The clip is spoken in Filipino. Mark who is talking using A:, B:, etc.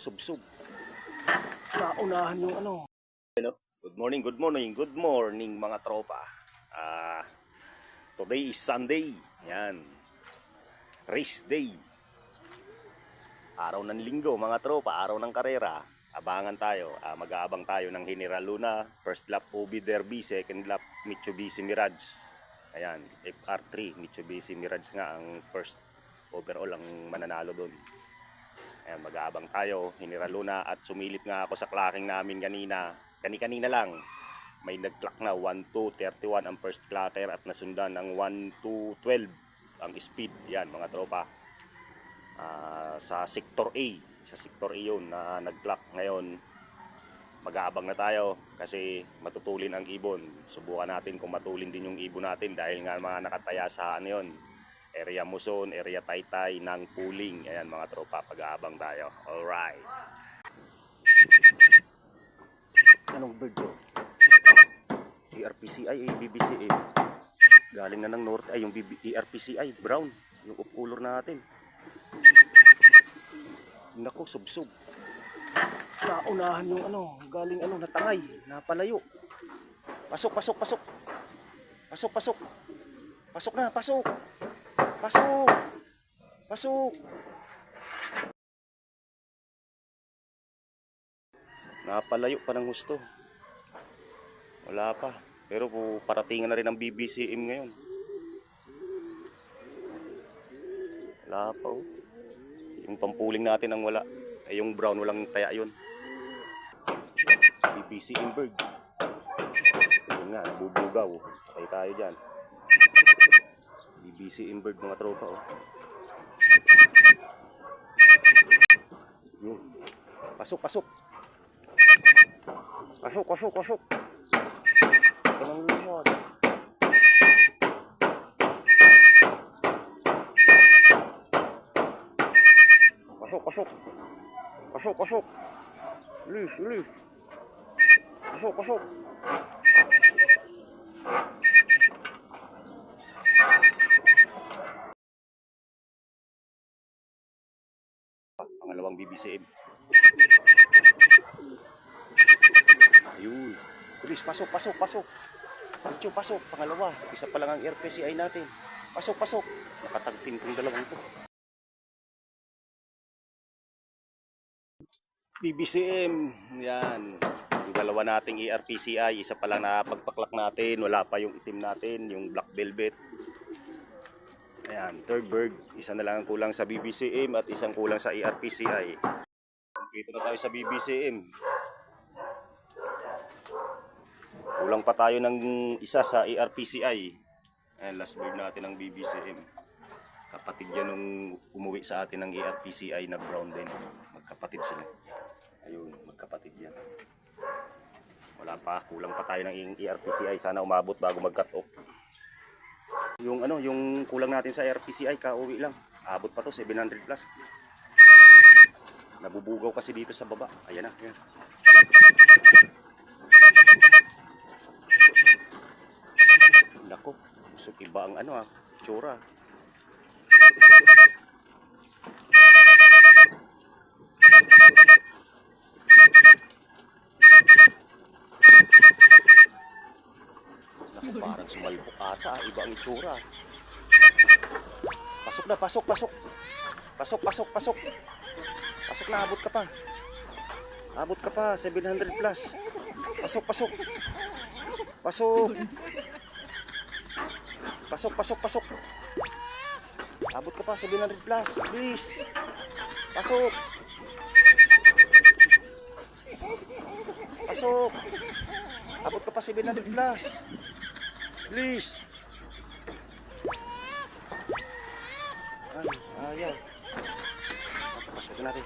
A: subsob. Naunahan yung ano. Hello. Good morning mga tropa. Today is Sunday. Yan. Race day. Araw ng linggo mga tropa, araw ng karera. Abangan tayo, mag-aabang tayo ng General Luna. First lap OB Derby, second lap Mitsubishi Mirage. Ayan, FR3 Mitsubishi Mirage nga ang first overall ang mananalo doon. Ayan, mag-aabang tayo, General Luna, at sumilip nga ako sa clocking namin kanina. Kani-kanina lang. May nag-clock na 1:2:31 ang first clocker at nasundan ng 1:2:12 ang speed. Yan mga tropa. Sa sector A. Sa sector A yun na nag-clock ngayon. Mag-aabang na tayo kasi matutulin ang ibon. Subukan natin kung matulin din yung ibon natin dahil nga mga nakataya sa ano yun. Area Muson, area Taytay ng pooling. Ayan mga tropa, pag-aabang tayo. Alright. Anong bird yun? ERPCI, BBCA. Galing na ng north, ay yung ERPCI, brown. Yung off color natin. Nako, subsob. Naunahan yung ano, galing ano, natangay, napalayo. Pasok. Pasok na, pasok. Napalayo pa ng husto. Wala pa. Pero paratingan na rin ang BBCM ngayon. Wala pa oh. Yung pampuling natin ang wala. Ay yung brown walang taya yun. BBCM bird. Yun nga, nabubugaw. Patay tayo dyan. BBCM bird mga tropa oh. Yun. Pasok. Anong lumot? Pasok. Bilis. Pasok. Pangalawang BBCM. Ayun. Bilis, pasok. Pancho, pasok. Pangalawa. Isa pa lang ang RPCI natin. Pasok. Nakatagting kong dalawang ito. BBCM. Yan. Yung dalawa nating ERPCI. Isa pa lang na pagpaklak natin. Wala pa yung itim natin. Yung black velvet. Ayan. Third bird. Isa na lang ang kulang sa BBCM at isang kulang sa ERPCI. Dito na tayo sa BBCM. Kulang pa tayo ng isa sa ERPCI. Ayan, last bird natin ng BBCM. Kapatid yan nung umuwi sa atin ng ERPCI na brown din. Magkapatid sila. Ayun, magkapatid yan. Wala pa, kulang pa tayo ng ERPCI. Sana umabot bago mag-cut off. Yung kulang natin sa ERPCI, kauwi lang. Abot pa to, 700 plus. Nabubugaw kasi dito sa baba. Ayan na, ayan. Nako, gusto iba ang tsura. Naku, parang sumalpok ata, iba ang itsura. Pasok na, pasok. Pasok na, abot ka pa, 700 plus. Pasok. Abot ka pa, 700 plus. Please. Pasok. Abot ka pa, 700 plus. Please. Ay, ayaw. Pasok natin.